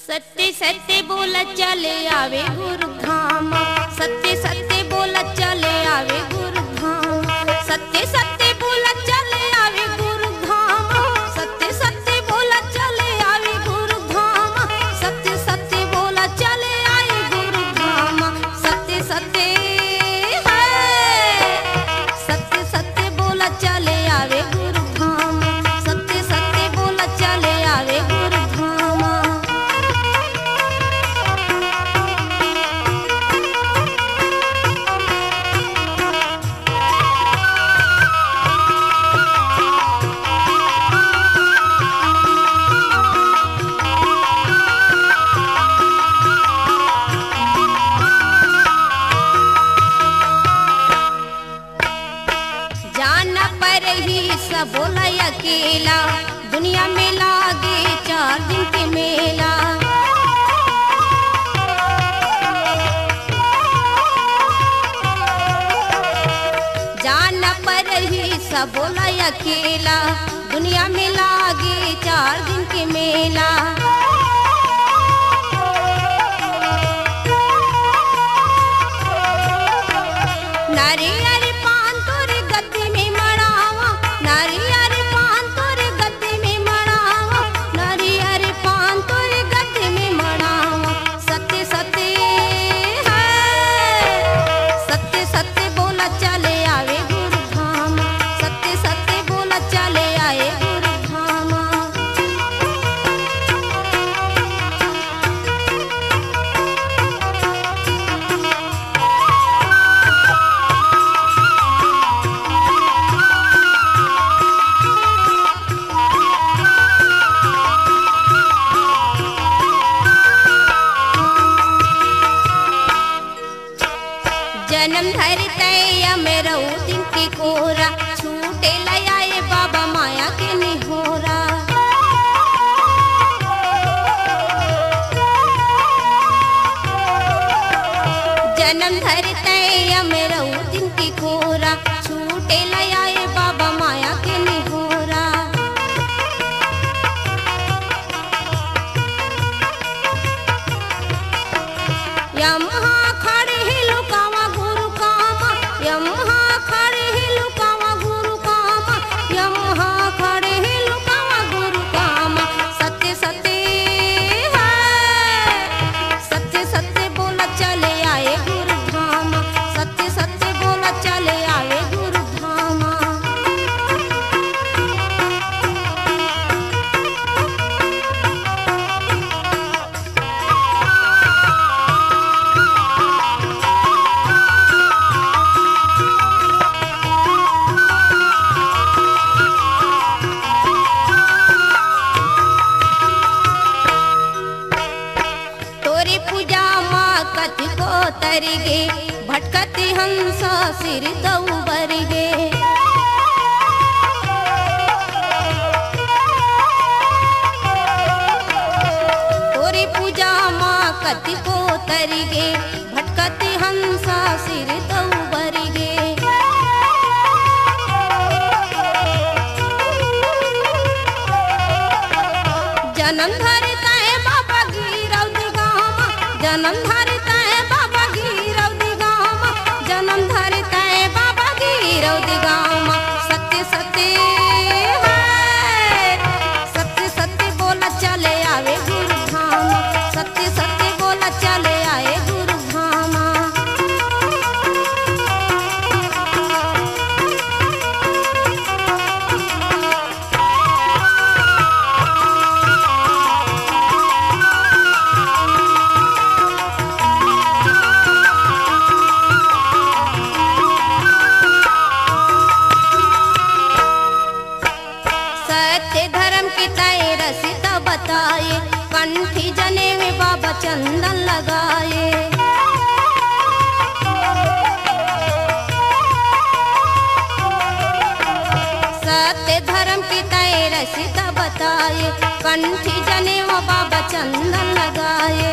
सत्य सत्य बोला चले आवे गुरु धाम, सत्य सत्य बोला चले आवे गुरु धाम, सत्य सत्य बोला चले आवे गुरु धाम, सत्य सत्य बोला चले आवे गुरु धाम, सत्य सत्य बोला चले आए गुरु धाम, सत्य सत्य है, सत्य सत्य बोला चले आवे गुरु धाम, सत्य सत्य बोला चले आवे गुरु धाम। जाना पर ही सब बोला अकेला, दुनिया में लागे 4 दिन के मेला। जाना पर ही सब बोला अकेला, दुनिया में लागे 4 दिन के मेला। नारी अरे पान तोरे गद्दे में मड़ावा, नारी अरे पान तोरे गद्दे में मड़ावा, नारी अरे पान तोरे गद्दे में मड़ावा। सत्य सत्य है, सत्य सत्य बोला चले आवे गुरु धाम, सत्य सत्य बोला चले आए गुरु धाम। जन्म धरते मेरो दिन की कोरा, छूटे लयाए बाबा माया के निहोरा। जन्म धरते मेरो दिन की कोरा, छूटे लयाए बाबा माया के निहोरा। यमहा खड़े ही लुकावा गुरु कामा, यमहा खड़े ही लुकावा गुरु कामा, यमहा खड़े ही लुकावा गुरु कामा। सत्य सत्य है, सत्य सत्य बोला चले आए गुरु धाम, सत्य सत्य बोला चले आए गुरु धाम। तोरी पूजा माँ कति को तरिगे, भटकती हंस सिर दऊ बरगे। तोरी पूजा माँ कति को तरिगे, भटकती हंस सिर दऊ बरगे। जन्म धरता है बाबा गिरव दिगामा, जन्म धरता है बाबा गिरव दिगामा, जन्म धरता है बाबा गिरव दिगामा। सत्य सत्य है, सत्य सत्य बोला चले आवे गुरु धाम, सत्य सत्य बोला चले आए गुरु धाम। सत्य धर्म की तय रसिता बताए, कंठी जने में बाबा चंदन लगाए। सत्य धर्म की तय रसिता बताए, कंठी जने में बाबा चंदन लगाए।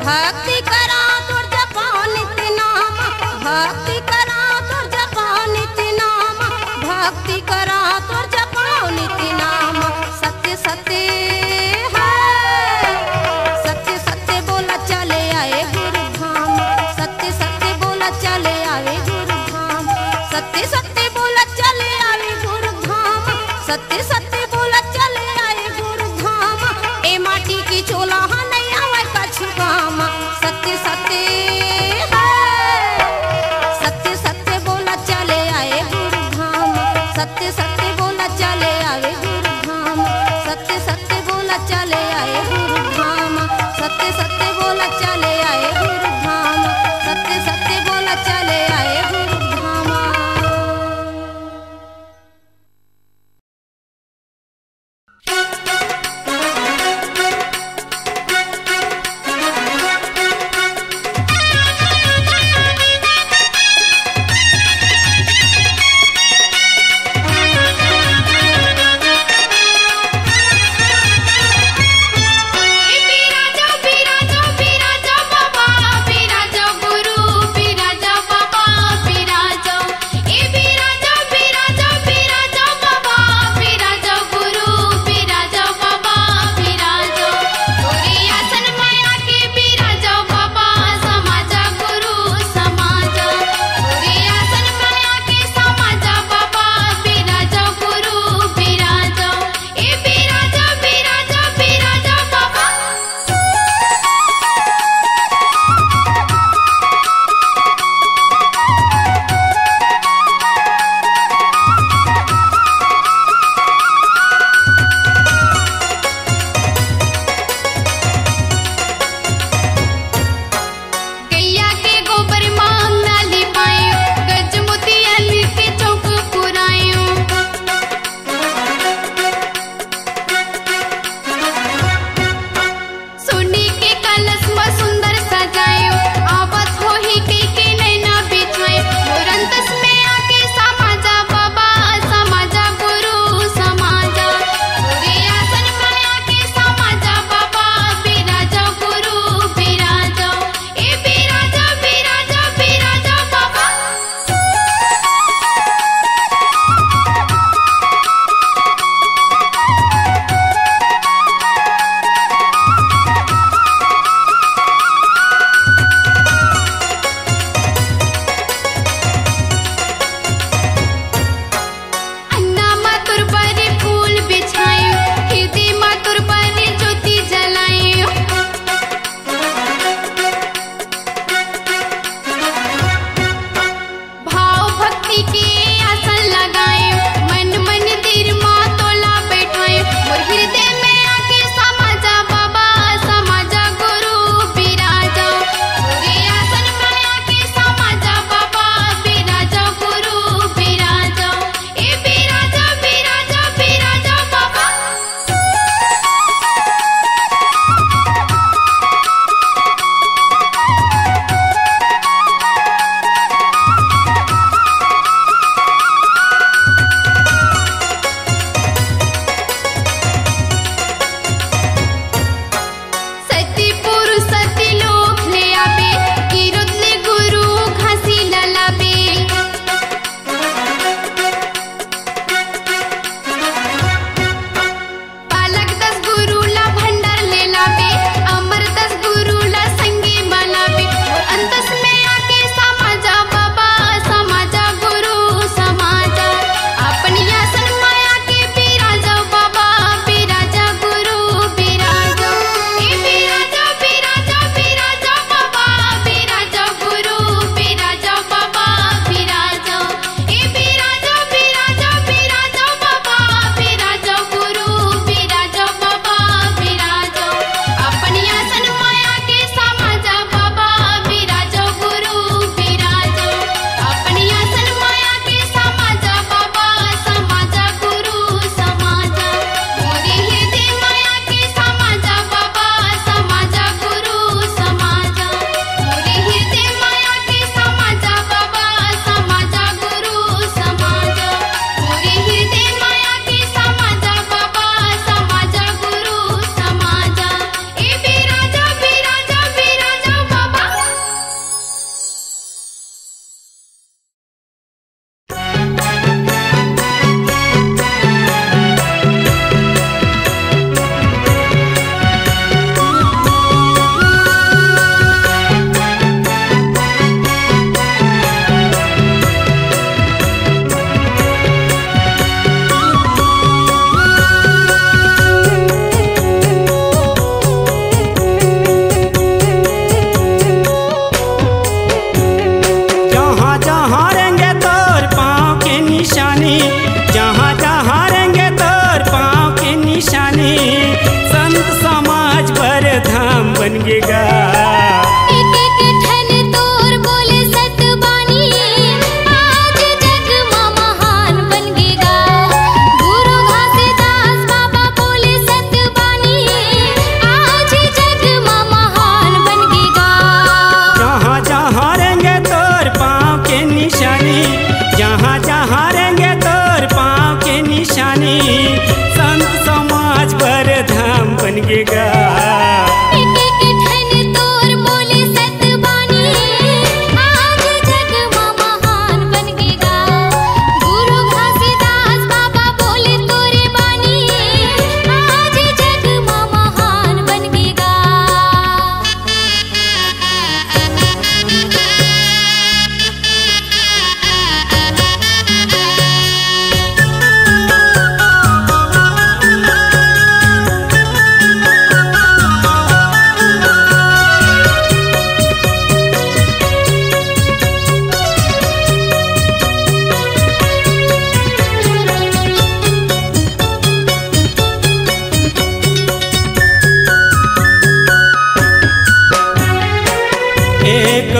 भक्ति करा तुर जपा नित्य नाम, भक्ति करा तुर जपा नित्य नाम, भक्ति करा तोर जपाओ नित्य नाम। सत्य सत्य है, सत्य सत्य बोला चले आए गुरु धाम। सत्य सत्य बोला चले आए गुरु धाम। सत्य सत्य बोला चले आए गुरु धाम। सत्य सत्य बोला चले आए गुरु धाम। ए माटी की चोला नहीं आवे कछु काम। सत्य सत्य है, सत्य सत्य बोला चले आए गुरु धाम। सत्य सत्य बोला चले आए गुरु धाम। सत्य सत्य बोला चले आए गुरु धाम। सत्य सत्य बोला चले आए गुरु धाम। सत्य सत्य बोला चले आए गुरु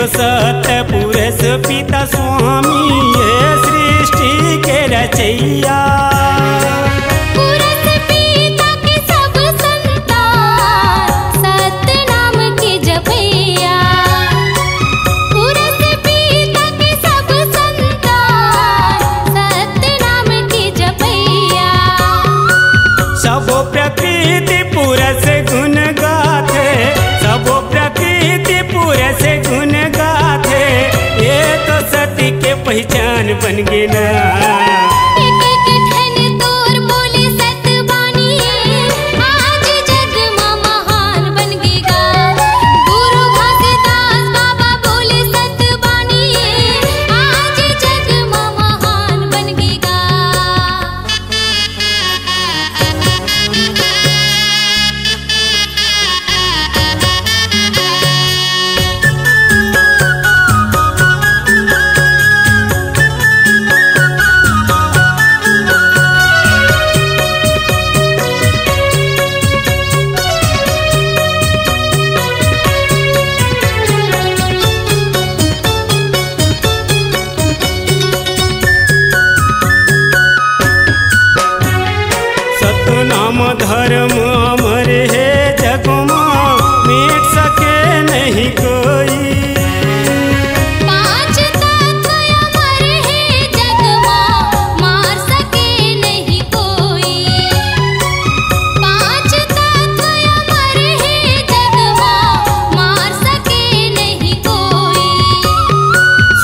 तो सत्य पुरुष पिता स्वामी ये सृष्टि के रचैया। पुरुष पिता के सब संतान सत्य नाम के जपैया। पुरुष पिता के सब संतान सत्य नाम के जपैया। सबो प्रकृति पुरुष गुण गाथे, सबो प्रकृति पुरुष गुण गाथे, ये तो सत्य के पहचान बन गे ना। एक एक ठन तोर बोले सतबानी आज जग में महान बन गेगा। गुरु घासीदास बाबा बोले सतबानी आज जग में महान बन गेगा। सतनाम धर्म अमर है जग में, मिट सके नहीं कोई। पांच तत्व अमर है जग में, मार सके नहीं कोई। पांच तत्व अमर है जग में, मार सके नहीं कोई।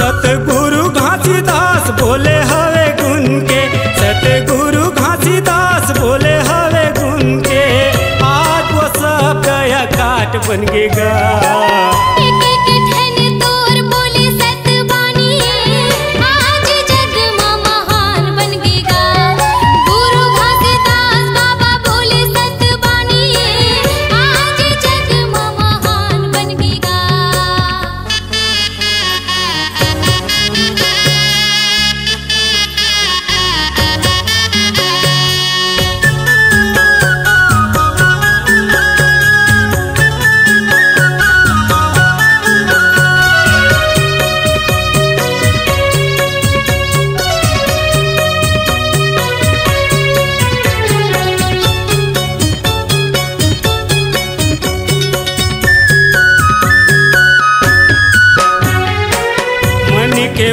सतगुरु घासीदास बोले हवे गुण के, सतगुरु घासीदास बोले हवे गुण के, आज वो सब गया काट बन गेगा। एक एक ठन तोर बोले सतबानी आज जग में महान बन गेगा। गुरु घासीदास बाबा बोले सतबानी आज जग में महान बन गेगा।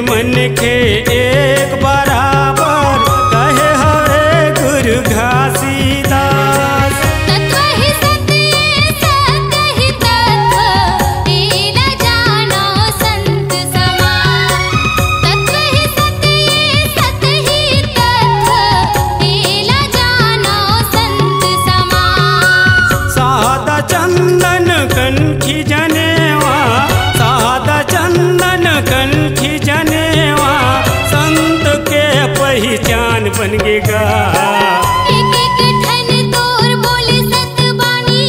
मन के एक बराबर कहे हवे गुरु घासीदास। तत्व ही सत्य सत्य ही तत्व एला जानो संत समाज। तत्व ही सत्य सत्य ही तत्व एला जानो संत समाज। सादा चंदन कंठी जनेवा, सादा चंदन कंठी जनेवा, संत के पहचान बन गेगा। एक एक ठन तोर बोले सतबानी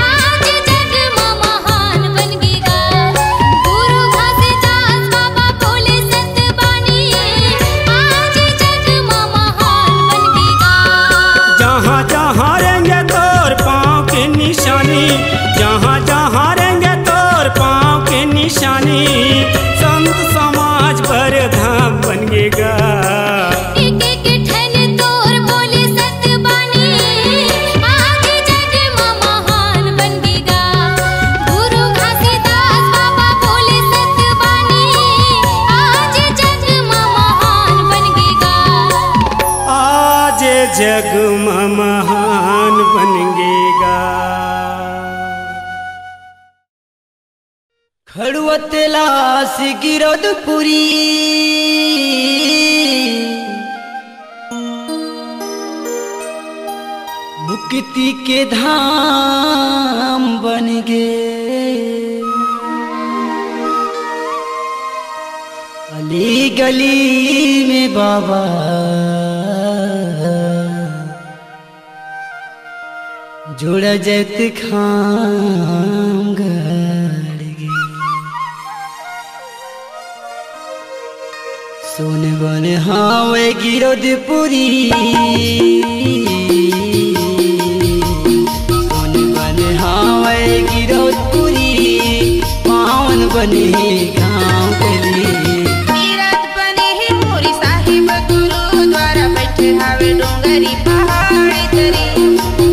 आज जग में महान बन गेगा। गुरु घासीदास बाबा बोले सतबानी आज जग में महान बन गेगा। जहाँ जहाँ रहेंगे तोर पाँव की निशानी, जहाँ जहाँ रहेंगे तोर पाँव की निशानी, संत समाज पर धाम बन गेगा। एक एक ठन तोर बोले सतबानी आज जग में महान बन गेगा। गुरु घासीदास बाबा बोले सतबानी आज जग में महान बन गेगा। आज जग में महान बन गेगा। खड़ुवतला से गिरदपुरी मुक्ति के धाम बन गे। अली गली में बाबा जुड़ जैत खाम गड़ गे। सोन बन हावे गिरदपुरी, सोन बन हावे गिरदपुरी, पावन बने गाँव गली। तीरथ बने ही मोरी साहिब गुरुद्वारा बैठे हावे डोंगरी पहाड़ी तरी।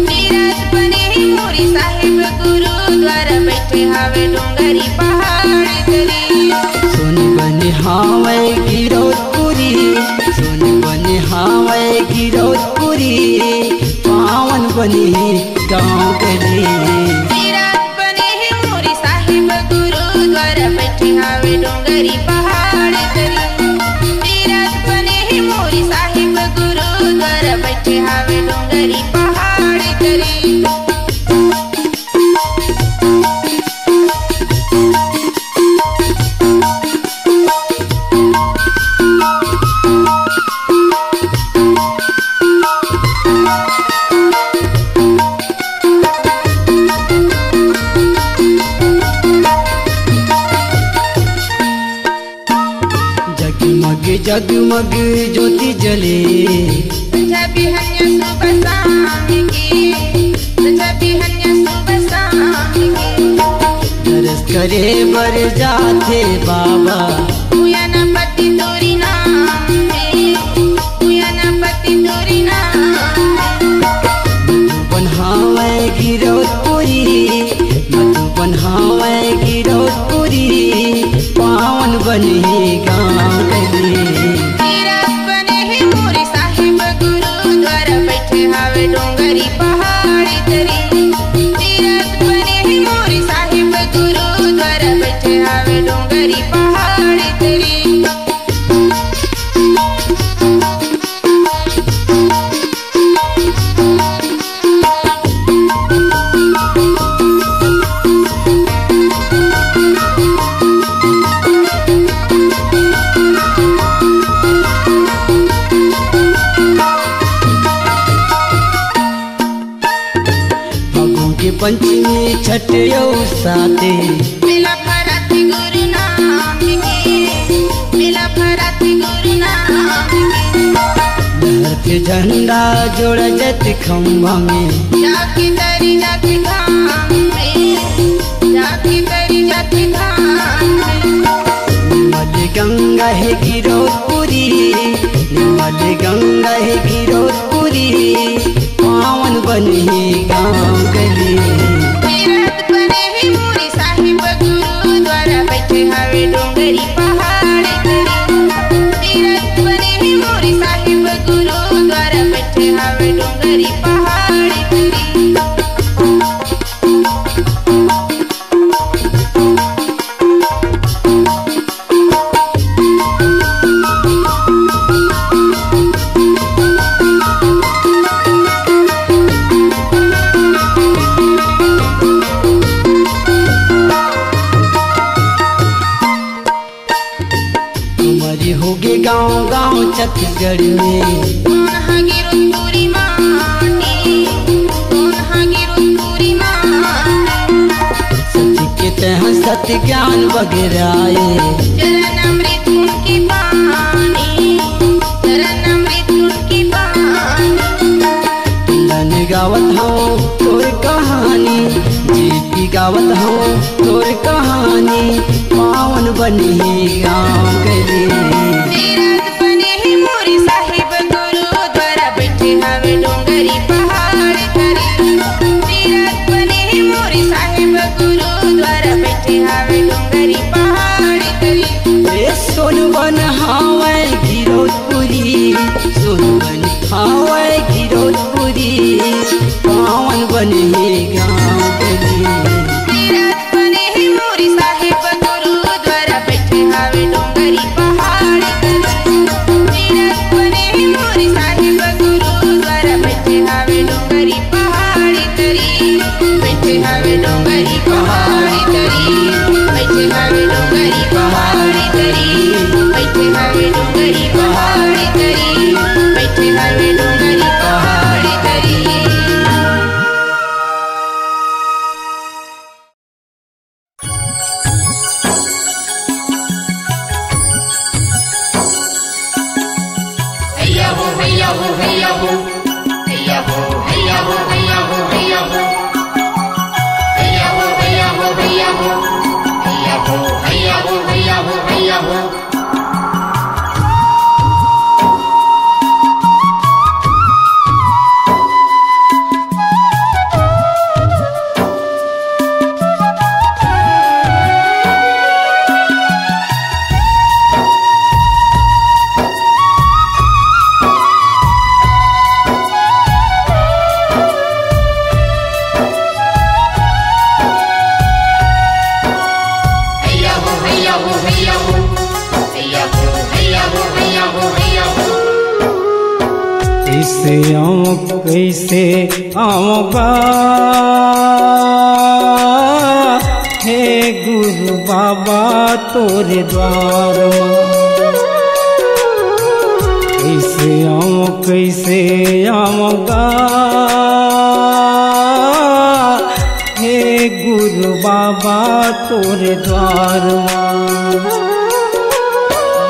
तीरथ बने ही मोरी साहिब गुरुद्वारा बैठे हावे डोंगरी पहाड़ी तरी। सुन बने हावे गिरौदपुरी, सुन बने हावे गिरौदपुरी, पावन बने गाँव गली। तीरथ बने ही मोरी साहिब गुरुद्वारा बैठे हावे डोंगरी पहाड़ी तरी। तीरथ बने ही मोरी साहिब गुरुद्वारा बैठे हावे डोंगरी पहाड़ी तरी। जगमग जगमग ज्योति जले, जब हन्या सुबह शाम की, जब हन्या सुबह शाम की। दरस करे बर जाते बाबा, उयाना पति तोरी नाम में, उयाना पति तोरी नाम। मधुबन हावे गिरौदपुरी, मधुबन हावे गिरौदपुरी, पावन बने गाँव गली। तीरथ बने ही मोरी साहिब गुरुद्वारा बैठे हावे डोंगरी पहाड़ी तरी। तीरथ बने ही मोरी साहिब गुरुद्वारा बैठे हावे डोंगरी पहाड़ी तरी। पंचमी छठ यौ साथे, मिला भरती गुरु नाम की, मिला भरती गुरु नाम की। लहरते झंडा जोड़ जत खम्भा में, जाके तरी जाके धाम में, जाके तरी जाके धाम में। निर्मल गंगा है गिरौदपुरी, निर्मल गंगा है गिरौदपुरी, पावन बने गाँव गली। तीरथ बने ही मोरी साहिब गुरुद्वारा बैठे हावे डोंगरी पहाड़ी तरी। तीरथ बने ही मोरी साहिब गुरुद्वारा बैठे हावे डोंगरी पहाड़ी तरी। हमारी होगे गाँव गाँव छत्तीसगढ़ में, कौन गिरौदपुरी माटी, कौन गिरौदपुरी माटी। सत्य के तह सत्य ज्ञान वगैरह, चरण अमृत उनकी बानी, चरण अमृत उनकी बानी। लन गावत हूँ तोर कहानी, जीती गावत हूँ तोर कहानी, पावन बने गाँव गली। तीरथ बने ही मोरी साहिब गुरुद्वारा बैठे हावे डोंगरी पहाड़ी तरी। तीरथ बने ही मोरी साहिब गुरुद्वारा बैठे हावे डोंगरी पहाड़ी तरी। ए सोन बन हावे गिरौदपुरी, सोन बन हावे गिरौदपुरी, पावन बने गाँव गली। तीरथ बने ही मोरी साहिब गुरुद्वारा बैठे हावे डोंगरी पहाड़ी तरी। तीरथ बने ही मोरी साहिब गुरुद्वारा बैठे हावे डोंगरी पहाड़ी तरी। बैठे हावे डोंगरी पहाड़ी तरी, बैठे हावे डोंगरी पहाड़ी तरी, बैठे हावे डोंगरी पहाड़ी तरी, बैठे हावे डोंगरी पहाड़ी तरी। Hey कैसे आऊँगा हे गुरु बाबा तोरे द्वार कैसे आऊँगा हे गुरु बाबा तोरे द्वार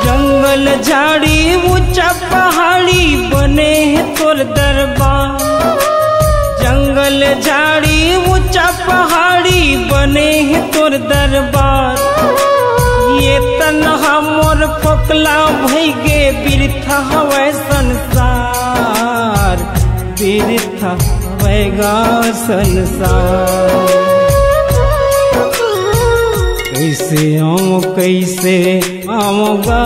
जंगल झाड़ी ऊंचा पहाड़ी बने है तोर दरबार जंगल झाड़ी ऊंचा पहाड़ी बने है तोर दरबार ये तन्हा मोर फोकला भई गे बिरथा हवै संसार बिरथा हवैगा संसार कैसे आऊँगा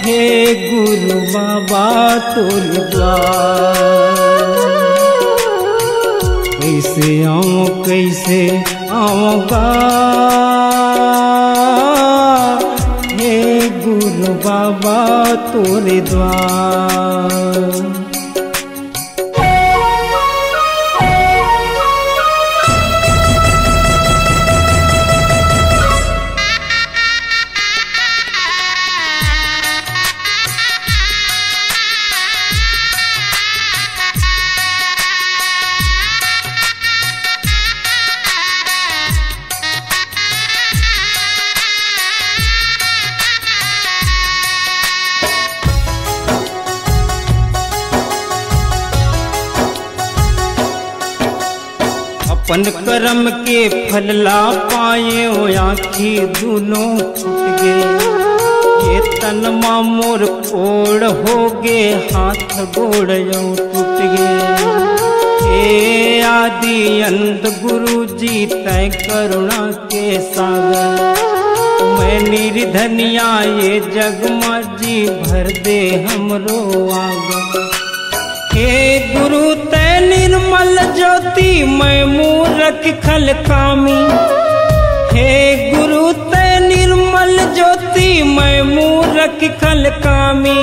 हे गुरु बाबा तोर द्वार कैसे आऊँगा हे गुरु बाबा तोर द्वार अपन कर्म के फल ला पाए हो आँखी दोनों फूट गए ये तन मोर कोड़ हो गे हाथ गोड़ टूट गए हे आदि अंत गुरु जी तय करुणा के सागर मैं निर्धनिया ये जग माजी भर दे हमरो आगर हे गुरु तै निर्मल ज्योति मैं मूरख खल कामी हे गुरु तै निर्मल ज्योति मैं मूरख खल कामी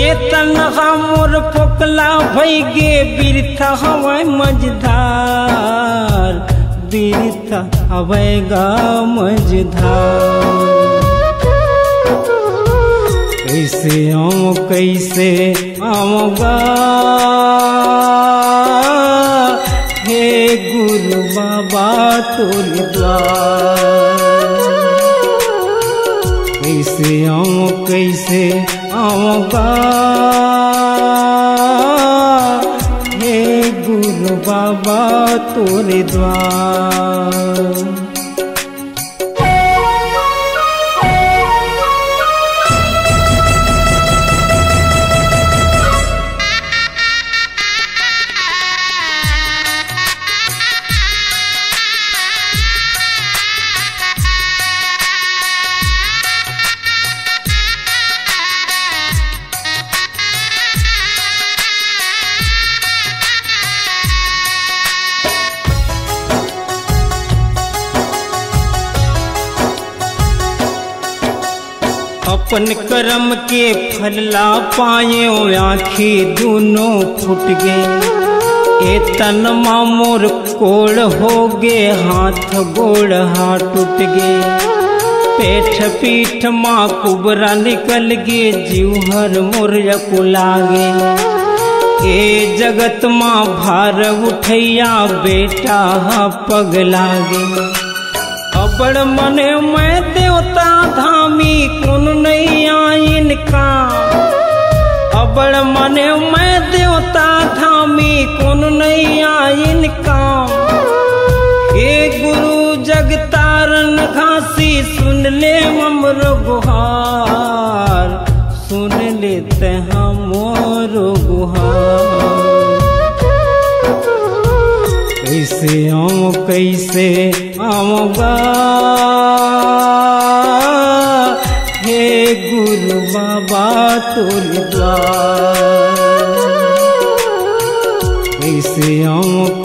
ये तन्हा मोर पोकला भई गे बिरथा हवै मझधार बिरथा हवैगा मझधार कैसे आऊँगा हे गुरु बाबा तोर द्वार कैसे आऊँगा हे गुरु बाबा तोर द्वार अपन कर्म के फल ला पाए आँखी दोनों फूट गए ए तन मोर कोड़ हो गे हाथ गोड़ टूट गए पेट पीठ माँ कुबरा निकल गे जीवहर मोर कुलागे ए जगत माँ भार उठैया बेटा पग लागे अबड़ मने मैं देवता धामी कौन नहीं आइन का अबड़ मने मैं देवता धामी कौन नहीं आइन का हे गुरु जगतारन घासी सुन ले हमरो गुहार सुन लेते हमरो गुहार कैसे आऊँगा हे गुरु बाबा तोर द्वार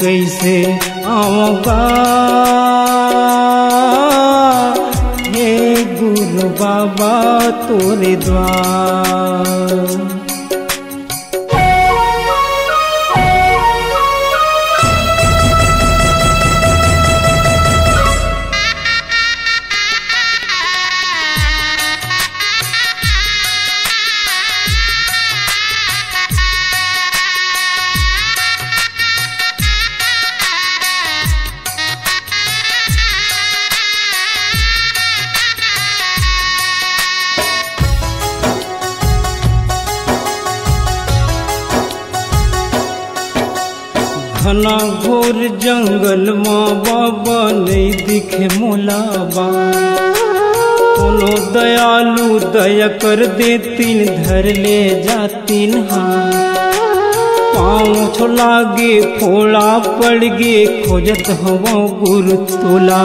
कैसे आऊँगा हे गुरु गुरु बाबा तोरे द्वार। घना घोर जंगल माँ बाबा नहीं दिखे मोलाबा, कोनो दयालु दया कर देतीन धर ले जातीन हाँ। पाँव छोलागे फोड़ा पड़ गे खोजत हवा गुरु तोला,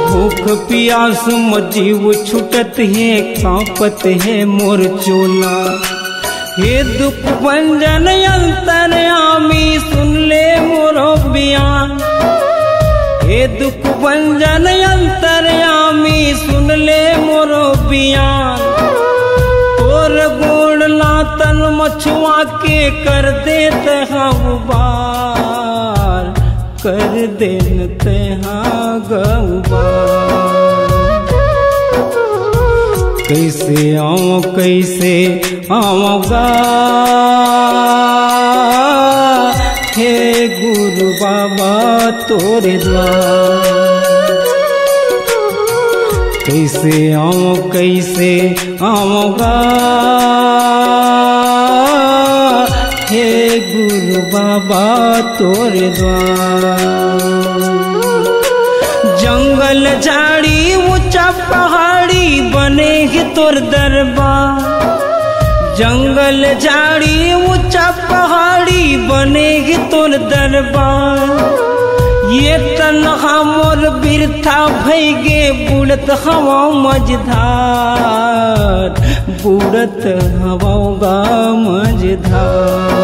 भूख प्यास मजीव छुटत है कांपत है मोर चोला। हे दुख भंजन अंतर्यामी सुन ले मोरो बयान, हे दुख भंजन अंतर्यामी सुन ले मोरो बयान। तोर गुण लातन मछुआ के कर देते हम बार, कर देते हाँ गौबार। कैसे आऊँ कैसे आऊँगा हे गुरु बाबा तोरे द्वार। कैसे आऊँ कैसे आऊँगा हे गुरु बाबा तोरे द्वार। जंगल झाड़ी ऊंचा पहाड़ी बनेगी तोर दरबार, जंगल झाड़ी ऊंचा पहाड़ी बनेगी तोर दरबार। ये तन्हा मोर बिरथा भैगे बुड़त हवा मझधार, बुड़त हवा मझधार।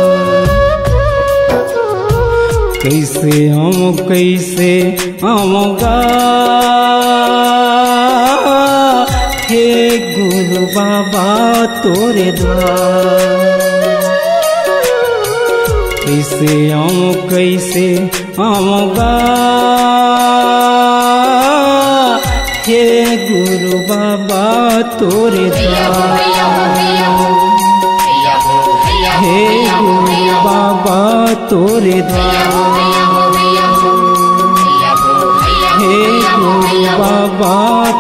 कैसे हम कैसे आऊँगा हे गुरु बाबा तोरे द्वार। कैसे आऊँ कैसे आऊँगा हे गुरु बाबा तोरे द्वार। हे गुरु बाबा तोरे द्वार, हे गुरु बाबा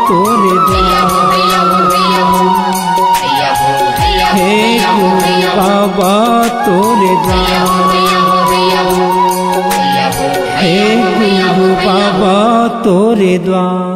तोरे द्वार, हे गुरु बाबा तोरे द्वार, हे गुरु बाबा तोरे द्वार।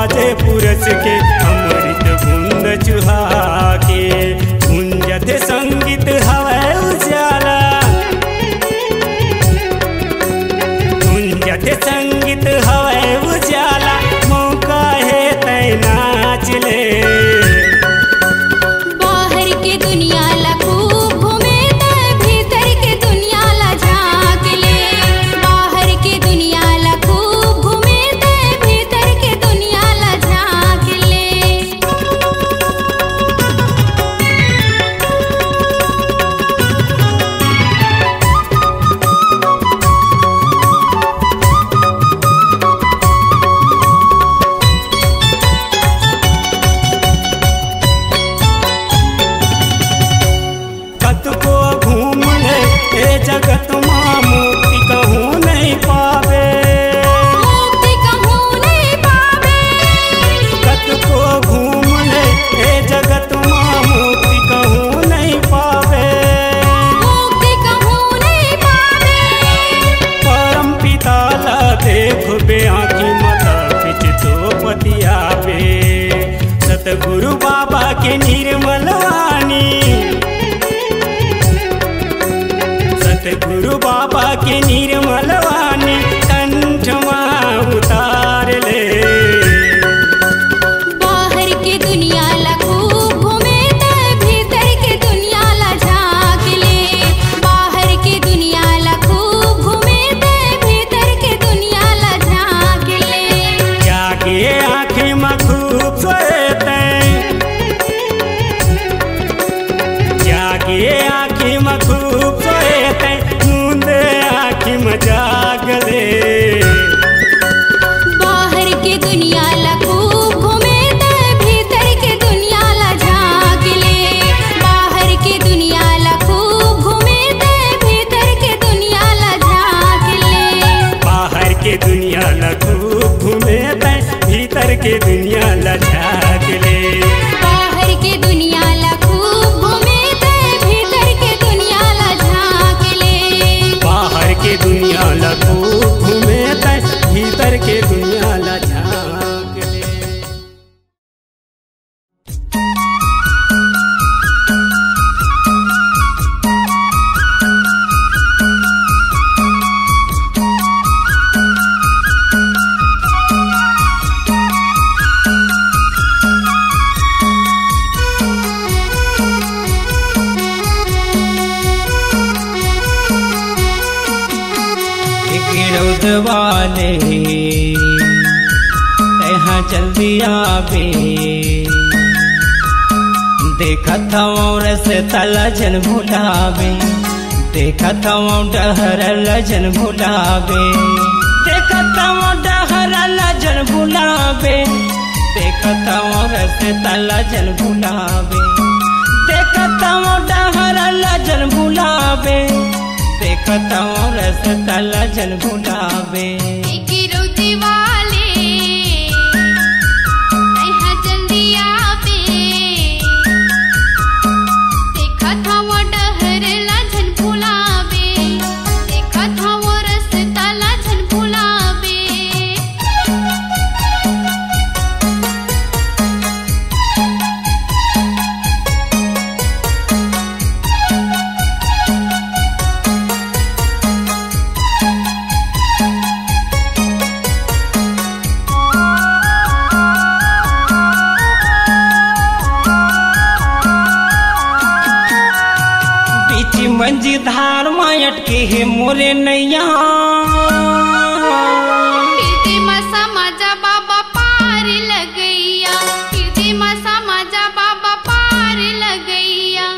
बाजे पुरस के अमृत बूंद चुहा के गुंजत संगीत हवै उजाला गुंजत संगीत हवै उजाला मौका है तै नाच ले बाहर के दुनिया ला खूब घूमे तै भीतर के दुनिया ला झांक ले बाहर के दुनिया ला खूब घूमे तै भीतर के दुनिया ला झांक ले कत को घूम ले ए जगत माँ मुक्ति कहूँ नहीं पावे मुक्ति कहूँ नहीं पावे कत को घूम ले ए जगत माँ मुक्ति कहूँ नहीं पावे मुक्ति कहूँ नहीं पावे परम पिता ला देख बे आँखी माता पिछ तो पतियावे सतगुरु बाबा के निर्मल वाणी सतगुरु बाबा के निर्मल वाणी कंठ माँ उतार ले बाहर के दुनिया ला खूब घूमे तै भीतर के दुनिया ला झांक ले बाहर के दुनिया ला खूब घूमे तै भीतर के दुनिया ला झांक ले जागे आँखें में खूब सोते जागे आँखें में खूब सोते मुंदे आँखें में जाग ले बाहर के दुनिया ला खूब घूमे तै भीतर के दुनिया ला झांक ले बाहर के दुनिया ला खूब घूमे तै भीतर के दुनिया ला झांक ले बाहर के दुनिया ला खूब घूमे तै भीतर के दुनिया ला झाग ले बाहर के दुनिया ला खूब घूमे तै भीतर के दुनिया ला झांक ले बाहर के दुनिया ला खूब घूमे तै भीतर के दुनिया ला झाग ले गिरौद वाले तहाँ जल्दी आवे देखा था से तला जन भुलावे देखा था डहर लजन भुलावे देखा था डहर लजन भुलावे देखा था से तला जन भुलावे देखा था डहर लजन भुलावे देखा था से तला जन भुलावे गिरौती वाले तहाँ जल्दी आवे देखा था वो डहर लाजन भुलावे देखा था वो रास्ता लाजन भुलावे मंजी धार मायट के हे मोरे नैया कीर्ति मसा मजा बाबा पार लगैया कीर्ति मसा मजा बाबा पार लगैया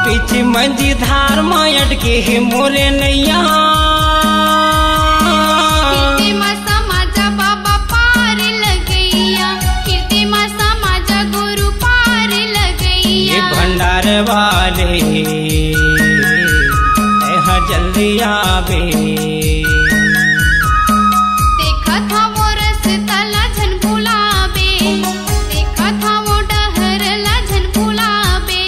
बीच मंजी धार मायट के हे मोरे नैया कीर्ति मसा मजा बाबा पार लगैया कीर्ति मसा मजा गुरु पार लगैया ये भंडार वाले यहाँ जल्दी आवे देखा था वो रास्ता लाजन भुलावे देखा था वो डहर लाजन भुलावे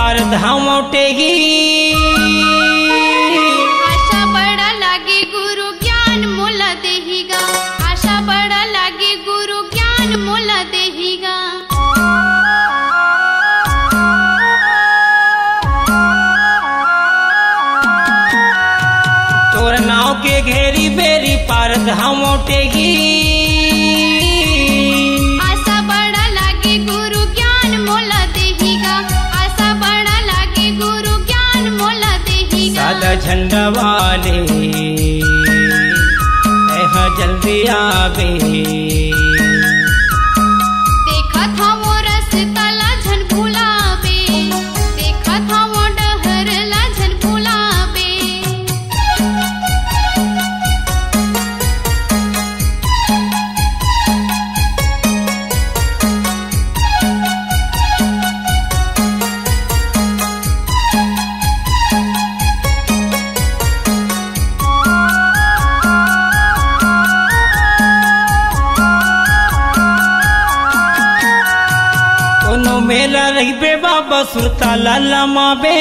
पार धाम उठेगी। आशा बड़ा लागे गुरु ज्ञान मोला देहिगा, आशा बड़ा लागे गुरु ज्ञान मोला देहिगा। तोर नाव के घेरी बेरी पार धाम उठेगी। आशा बड़ा लागे गुरु ज्ञान मोला देहिगा, आशा बड़ा लागे गुरु ज्ञान मोला देहिगा। सादा झंडा वाले ऐहा जल्दी आवे। देखा था वो रास्ता लाझन भुलावे, देखा था वो डहर लाझन भुलावे। कोनो मेला रहिबे बाबा सुरताला लमाबे।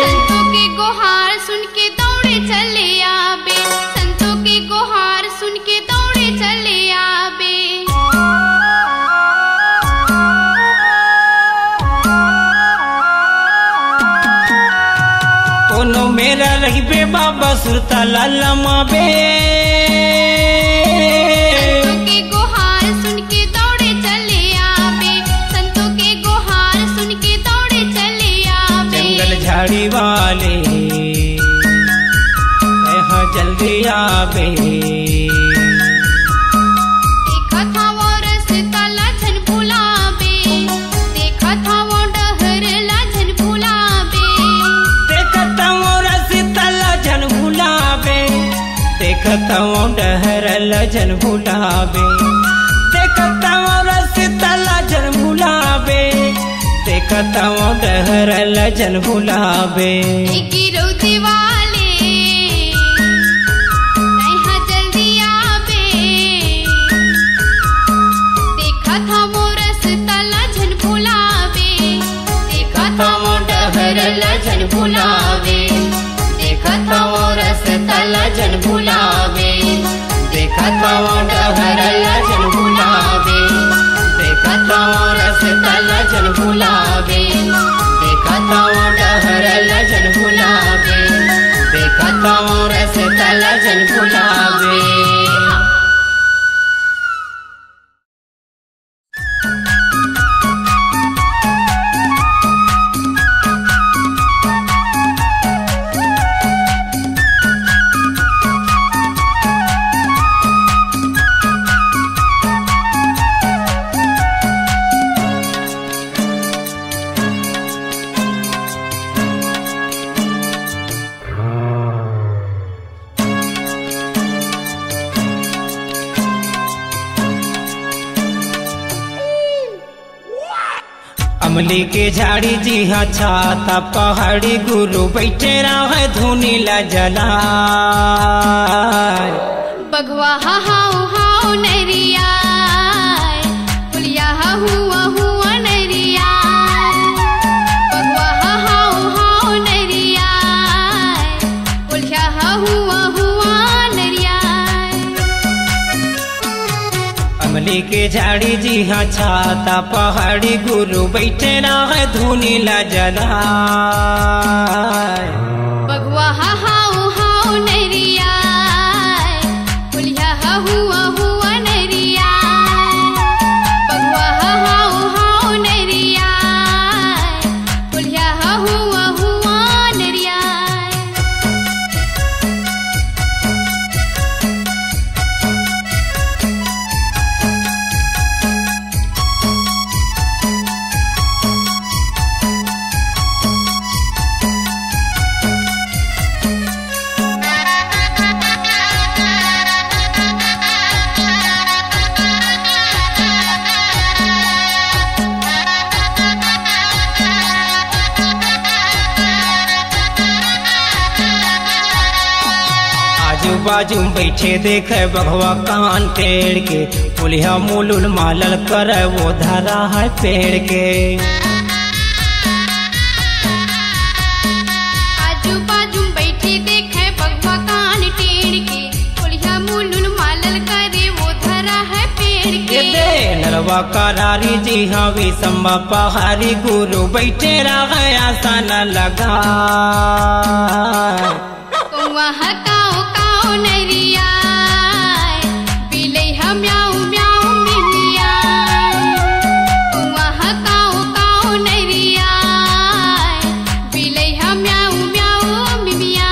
संतों के गुहार सुन के दौड़े चले आबे, संतों के गुहार सुन के दौड़े चले आबे। कोनो मेला रहिबे बाबा सुरताला लमाबे। संतों के गुहार सुन के दौड़े चले आबे, संतों के गुहार सुन के दौड़े चले आबे। जंगल झाड़ी वाले यहाँ जल्दी आवे। देखा था वो रास्ता लाझन भुलावे, देखा था वो डहर लाझन भुलावे। देखता वो रसीता लजन भुलावे, देखता वो डहर लजन भुलावे। देखता वो रसीता लजन भुलावे, देखता वो डहर लजन भुलावे। गिरौती वाले यहाँ जल्दी आवे। देखा था वो रास्ता लाझन भुलावे, देखा था वो डहर लाझन भुलावे। देखा था वो रास्ता लाझन भुलावे, देखा था वो डहर लाझन भुलावे। देखा था वो रास्ता लाझन भुलावे, देखा था वो डहर लाझन भुलावे। देखा था वो रास्ता लाझन भुलावे। अमली के झाड़ी जी हाँ छाता पहाड़ी गुरु बैठे रहा धुनी ला जला। बगवा हाउ हाउ नरिया, पुलिया हुआ हुआ नरिया। बगवा हाउ हाउ नरिया, पुलिया हुआ हुआ नरिया। अमली के झाड़ी जी हाँ छाता पहाड़ी गुरु बैठे रहा धुनी ला जला। बगवा हाउ हाउ नरिया, पुलिया हुआ हुआ नरिया। बगवा हाउ हाउ नरिया, पुलिया हुआ हुआ नरिया। बाजू में बैठे देखे बघवा कान टेढ़ के पुलिया मुलुल मालल करे वो धरा है पेड़ के। रेड़वा करारी जी हाँ विषम पहाड़ी गुरु बैठे रहे आसन लगा वहाँ काओ काओ नरिया बिलै हम म्याऊ म्याऊ मिमिया वहाँ काओ काओ नरिया बिलै हम म्याऊ म्याऊ मिमिया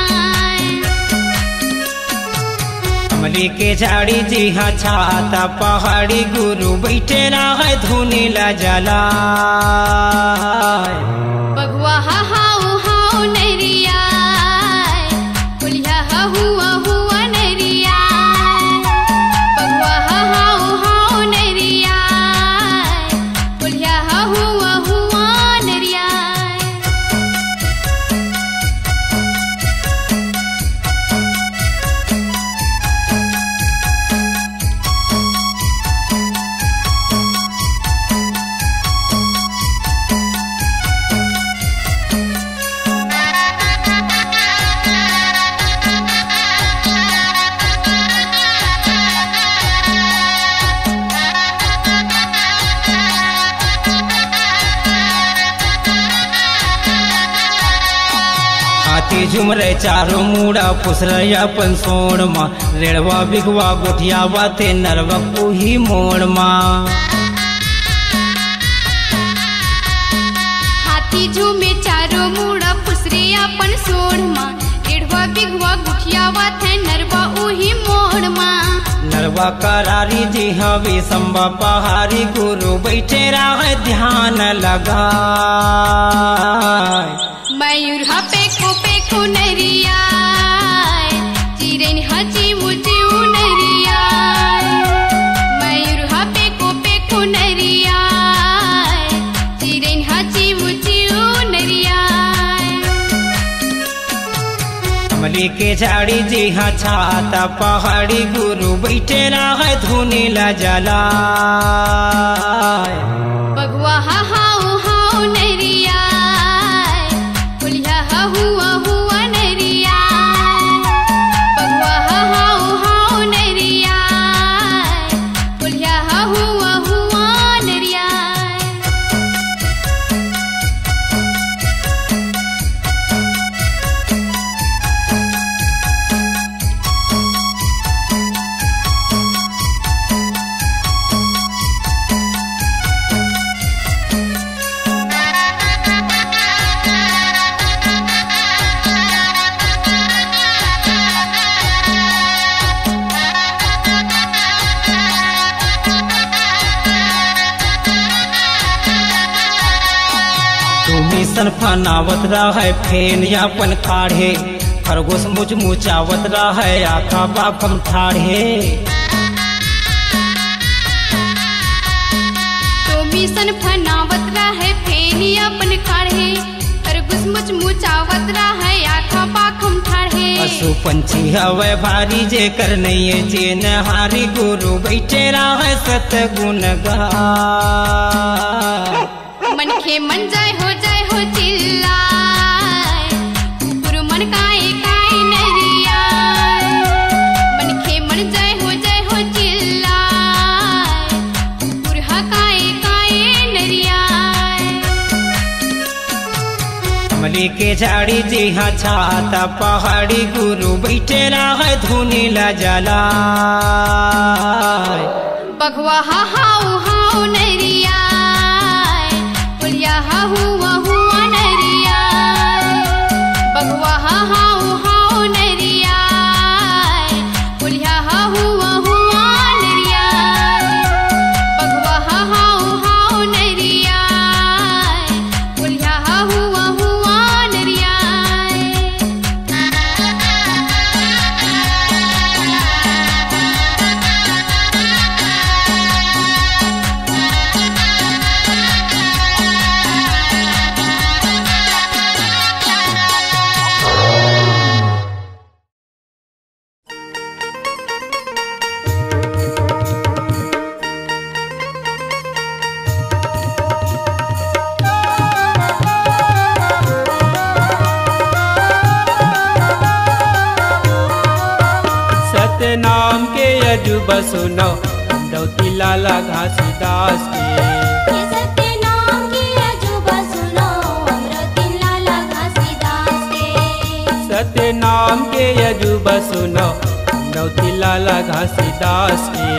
अमली के झाड़ी जी हाँ छाता पहाड़ी गुरु बैठे रहे धुनी ला जला बगवा हाउ हाउ नरिया पुलिया हुआ हुआ नरिया बगवा हाउ हाउ नरिया पुलिया हुआ हुआ नरिया हाथी झुमरे चारों मुड़ा पुसरे अपन सोड़ माँ रेड़वा बिगवा गोठियावा थे नरवा कोही मोड़ माँ हाथी झूमे चारों मुड़ा पुसरे अपन सोड़ माँ रेड़वा बिगवा गुठियावा थे नरवा उही मोड़ माँ नरवा करारी जी हाँ विषम्बा पहाड़ी गुरु बैठे रहे ध्यान लगा मयूर हा पेखो नरिया चिरेन हा चिमु चिमु नरिया मयूर हा पेखो नरिया चिरेन हा चिमु चिमु नरिया अमली के झाड़ी जी हाँ छाता पहाड़ी गुरु बैठे रहे धुनी ला जला बगवा हाउ हाउ नरिया पुलिया हुआ हुआ नरिया बगवा हाउ हाउ नरिया पुलिया हुआ हुआ नरिया मिशन फनावत रहे फेन यापन काढ़े खरगोश मुच मुचावत रहे आखा बापम ठाढ़े तो मिशन फनावत रहे फेनी अपन काढ़े खरगोश मुच मुचावत रहे आखा बाखम ठाढ़े पशु पंछी हवे भारी जे कर नहीं जे नहारी गुरु बैठे रहे सतगुण गा मन खे मन जय हो चिल्लाए गुरु मन काए काए नरिया मन खे मन जय हो चिल्लाए गुरु हा काए काए नरिया अमली के झाड़ी जी हाँ छाता पहाड़ी गुरु बैठे रहे धुनी ला जला बगवा हाउ हाउ नरिया पुलिया हुआ हुआ नरिया बगवा हाउ हाउ नरिया पुलिया हुआ हुआ नरिया बगवा हाउ हाउ नरिया पुलिया हुआ हुआ नरिया नाम के अजूबा सुनो अमरौती लाला घासीदास के। ये सत्य नाम की अजूबा सुनो अमरौती लाला घासीदास के। सत्य नाम के अजूबा सुनो अमरौती लाला घासीदास के।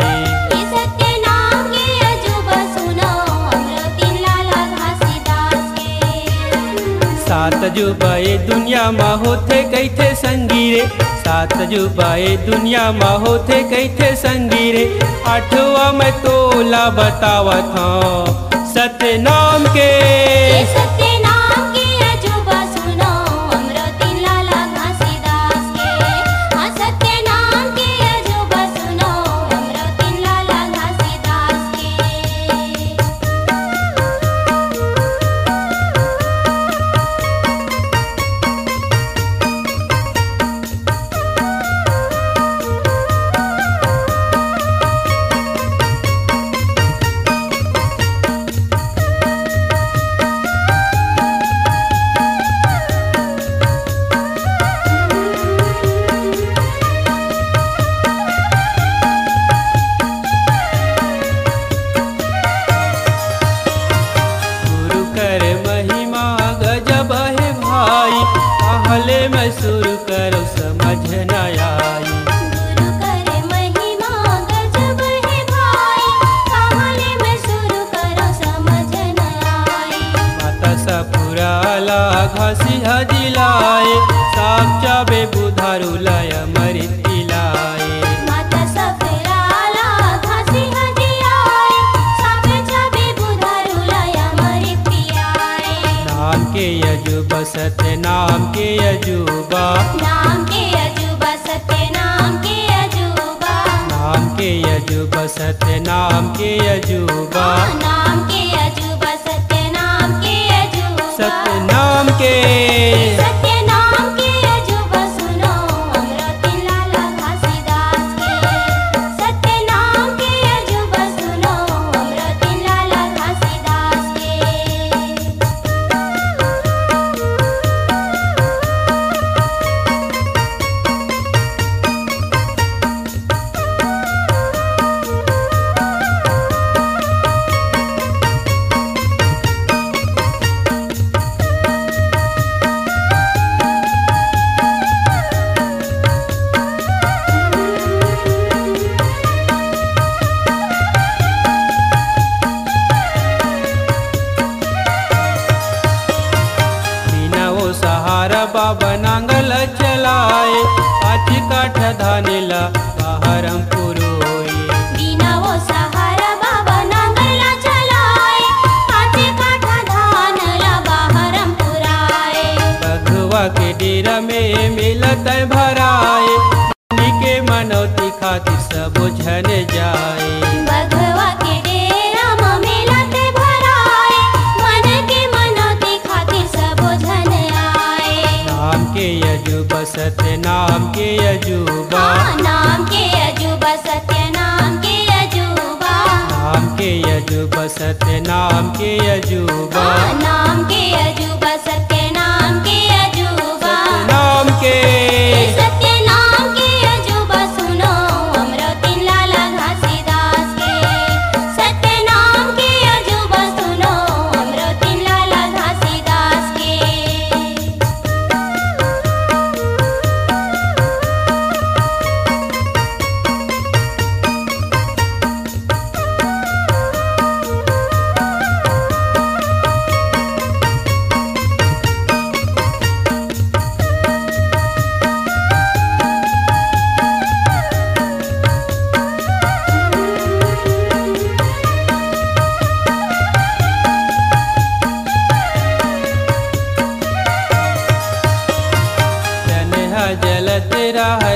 ये सत्य नाम की अजूबा सुनो अमरौती लाला घासीदास के। सात अजूबा ये दुनिया में होते कैथे संगी रे, सात अजूबा ये दुनिया में होते कैथे संगी रे। आठवा में तोला बतावत हूँ सत्य नाम के। ये सत्य नाम की अजूबा सुनो अमरौती लाला घासीदास के। हाँ सत्य नाम की अजूबा सुनो अमरौती लाला घासीदास के। गुरु कर महिमा गजब है भाई, पहले मैं शुरू करो समझ न आई। गुरु करे महिमा गजब है भाई, कहानी में शुरू करो समझ न आई। माता सा पुराला घासी हजिलाए, साप चाबे बुधारू लाय अमृत पिलाए। माता सफराला घासी हजियाए, साबे छबे बुधारू लाया मरी पियाए। नाम के अजूबा सत्य नाम के अजूबा, नाम के अजूबा सत्य नाम के अजूबा। नाम के अजूबा सत्य नाम के अजूबा। नाम के अजूबा सत्य नाम के अजूबा। सत्य नाम के। सत्य नाम के अजूबा सुनो अमरौती लाला घासीदास के। सत्य नाम के अजूबा सुनो अमरौती लाला घासीदास के। बिना वो सहारा बाबा नांगल चलाए, पाँच काठ धानेला बाहर हम पुरोई। बिना वो सहारा बाबा नांगला चलाए, हाथे काठा धान ला बाहरम पुराए। बघवा के डेरा में मिलत भराए, के मनौती खातिर सब झन जाए। बघवा के डेरा में मिलत भराए, मन के मनौती खातिर सब झन आए। नाम के अजूबा सत्य नाम के अजूबा। नाम के अजूबा सत्य नाम के अजूबा। नाम के अजूबा सत्य नाम के अजूबा। नाम के अजूबा सत्य नाम के अजूबा। नाम के। सत्य नाम के अजूबा सुनो अमरौती लाला घासीदास के। सत्य नाम के अजूबा सुनो अमरौती लाला घासीदास के।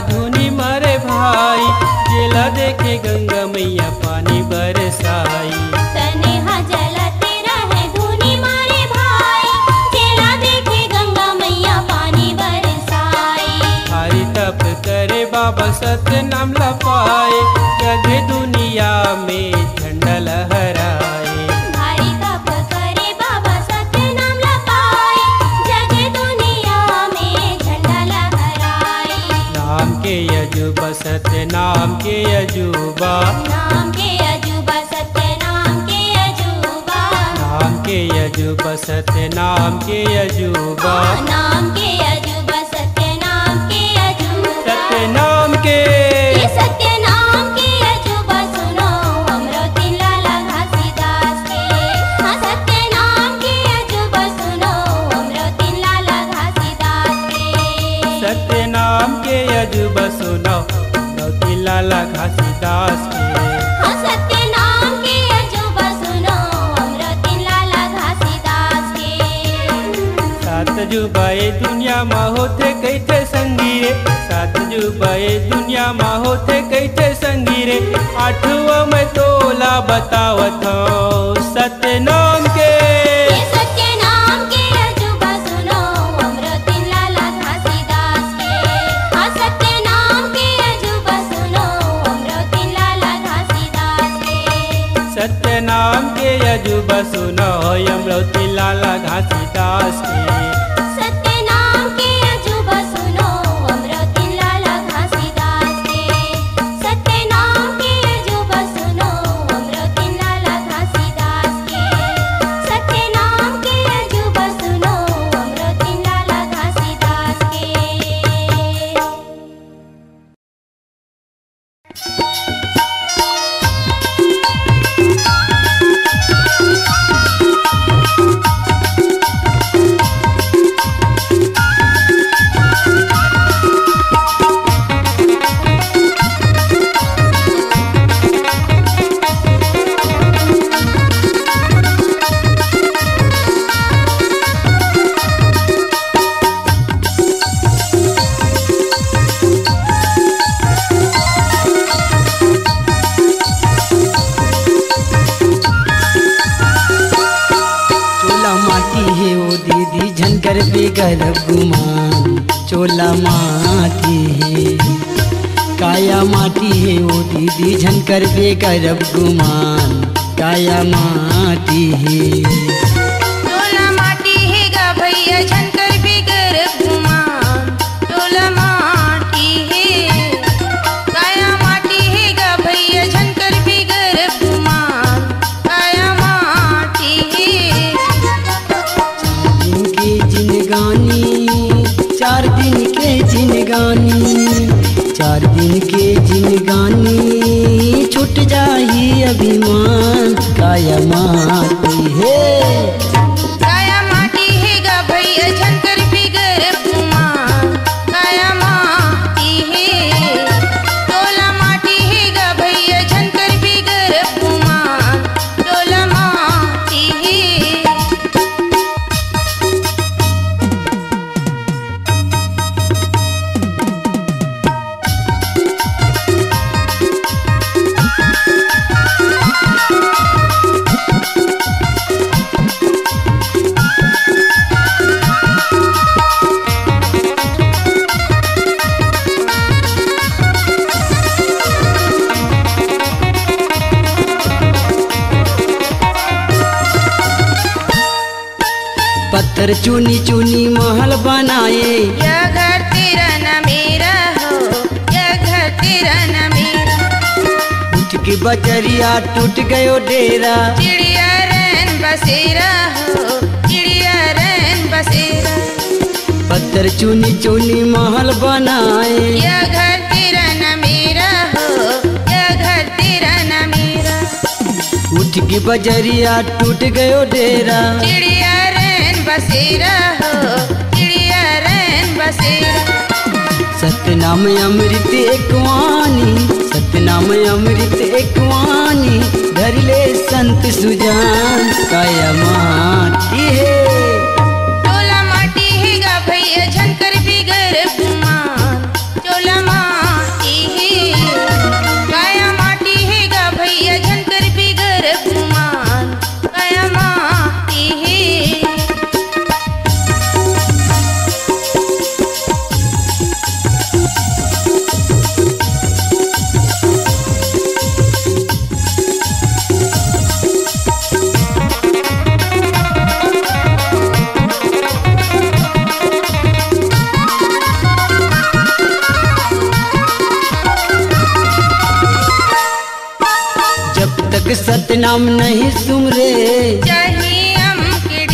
धुनी मारे भाई, जेला देखे गंगा मैया पानी बरसाई। तनेहा जलते रहे धुनी मारे भाई, जेला देखे गंगा मैया पानी बरसाई। हरि तप करे बाबा सत्य नाम लपाए, जग दुनिया में झंडा लहराए। भारी तप करे बाबा सत्य नाम लपाए, जग दुनिया में झंडा लहराए। नाम के अजूबा सत्य नाम के अजूबा। नाम के अजूबा अजूबा सत्य नाम के अजूबा नाम के अजूबा सत्य नाम के अजूबा सत्य नाम के ये सत्य नाम के अजूबा सुनो अमृति लाला घासीदास के हाँ सत्य नाम के अजूबा सुनो अमृति लाला घासीदास के सत्य नाम के अजूबा सुनो अमृति लाला घासीदास के हाँ सत्य नाम के अजूबा सुनो अमृति लाला घासीदास के सात जुबाए दुनिया में होते कैथे संगी रे सात जुबाए दुनिया में होते कैथे संगी रे आठवा में तोला बतावत हूँ सत्य नाम के ये सत्य नाम के अजूबा सुनो अमृति लाला घासीदास के हाँ सत्य नाम के अजूबा सुनो अमृति लाला घासीदास के सत्य नाम के अजूबा सुनो अमृति लाला घासीदास के सत्य नाम के अजूबा सुनो अमृति लाला घासीदास के सत्य नाम के अजूबा सुनो अमृति लाला घासीदास के सत्य नाम के अजूबा सुनो अमृति लाला घासीदास के चोला माटी है ओ दीदी झनकर बेगर गुमान चोला माटी है काया माटी है ओ दीदी झनकर बेगर गुमान काया माटी है टोला माटी है गा भैया झनकर बिगर गुमान टोला माटी है काया माटी है गा भैया झनकर बिगर गुमान काया माटी है चार दिन के जिनगानी 4 दिन के जिनगानी छूट जाही अभिमान काया माटी है काया माटी है गा भैया झनकर बिगर गुमान काया माटी है टोला माटी है गा भैया झनकर बिगर गुमान टोला माटी है पत्थर चुनी चुनी महल बनाए यह घर तेरा न मेरा हो यह घर तेरा न मेरा उठ के बजरिया टूट गयो डेरा चिड़िया रैन बसेरा हो चिड़िया रैन बसेरा पत्थर चुनी चुनी महल बनाए यह घर तेरा न मेरा हो यह घर तेरा न मेरा उठ के बजरिया टूट गयो डेरा चिड़िया रैन बसेरा हो चिड़िया रैन बसेरा सतनाम अमृत एक वाणी सतनाम अमृत एक वाणी धरले संत सुजान काया माटी है टोला माटी है गा भैया झनकर बिगर गुमान टोला माटी है काया माटी है गा भैया झनकर बिगर गुमान काया माटी है जब तक सतनाम नहीं सुमरे चाहिए हम के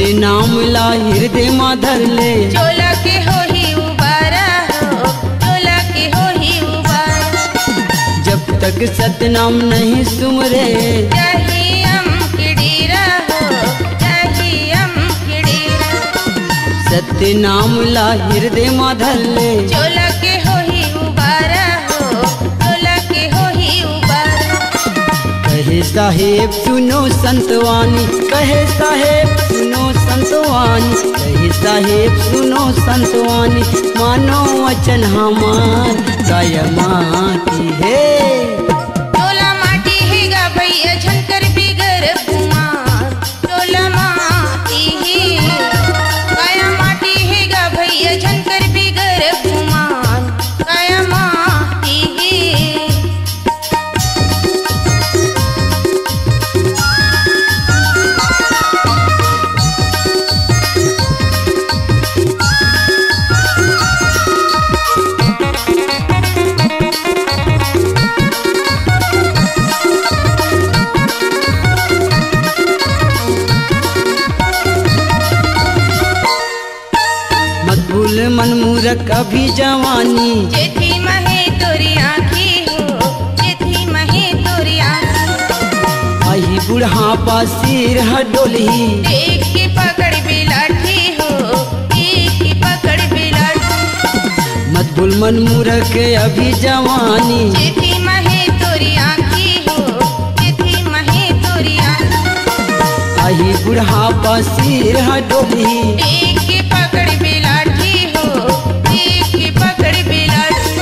सत्य नाम ला हृदय माँ धर ले। चोला के हो ही उबारा हो, चोला के हो ही उबारा। जब तक सत्य नाम नहीं सुमरे, चाही हम किडीरा हो, चाही हम किडीरा। सत्य नाम ला हृदय माँ धर ले। चोला के हो ही उबारा हो, चोला के हो ही उबारा। कहे साहेब सुनो संतवानी, कहे साहेब सुनो संतवानी, कहे साहेब सुनो संतवानी, मानो वचन हमार काया माटी है। चोला माटी है गा भैया झनकर बिगर कुमार, चोला माटी है काया माटी है गा भैया झनकर बिगर कुमार, काया माटी है। मकबूल मनमूरख अभी जवानी, जेथी महे तोरी आँखी हो, जेथी महे तोरी आँखी। आई बुढ़ापा सिर हडोलही, एक की पकड़ बिलाठी हो, एक की पकड़ बिलाठी। मकबूल मनमूरख अभी जवानी, जेथी महे तोरी आँखी हो, जेथी महे तोरी आँखी। आई बुढ़ापा सिर हडोलही, एक की पकड़ बिलाठी हो, एक की पकड़ बिलाठी।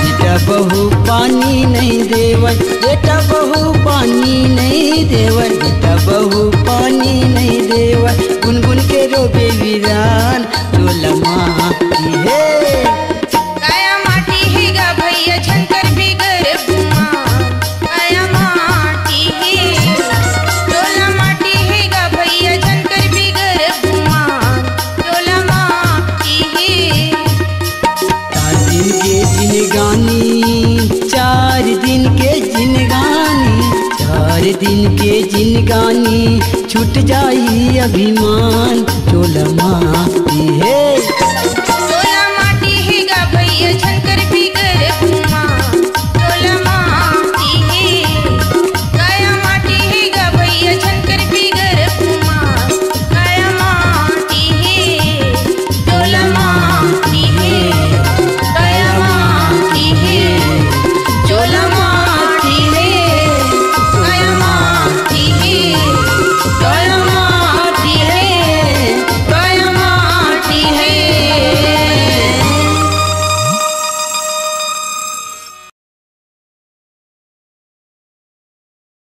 बेटा बहू पानी नहीं देवर, बेटा बहू पानी नहीं देवर, बेटा बहू पानी नहीं देवर, गुनगुन के रोबे वीरान चोला माटी है। काया माटी है गा भैया झनकर बिगर कुमार, काया माटी है। चोला माटी है गा भैया झनकर बिगर कुमार, चोला माटी है। 4 दिन के जिनगानी, 4 दिन के जिनगानी, 4 दिन के जिनगानी, छूट जाई अभिमान चोला माटी है।